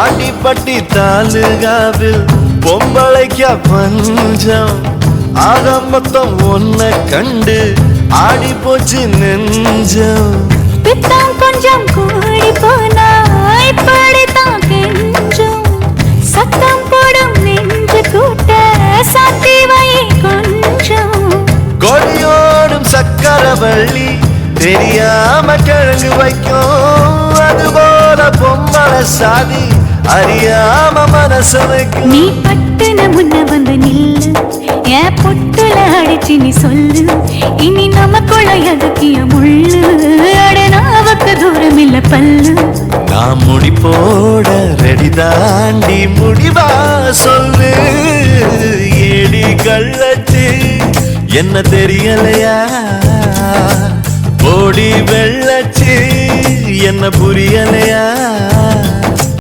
ஆண்டிப்பட்டி தாலுகாவில் பொம்பளைக்க பஞ்சம் ஆக மொத்தம் ஒன்ன கண்டு ஆடி போச்சு நெஞ்சம். பித்தம் கொஞ்சம் கூடி போனா இப்படித்தான் கெஞ்சும். சத்தம் போடும் நெஞ்சு கூட்ட சாத்தி வை கொஞ்சம். கொடியோடும் சக்கரவள்ளி தெரியாம கிழங்கு வைக்கும். அதுபோல பொம்பளை சாதி அறியாம மனச வைக்கும். நீ பட்டுன முன்ன வந்து நில்லு, என் பொட்டுல அடிச்சு நீ சொல்லு. இனி நமக்குள்ள எதுக்கிய முள்ளு, அடனாவுக்கு தூரம் இல்ல பல்லு. நான் முடி போட ரெடி தாண்டி முடிவா சொல்லு. ஏடி கள்ளச்சு என்ன தெரியலையா, ஓடி வெள்ளச்சு என்ன புரியலையா.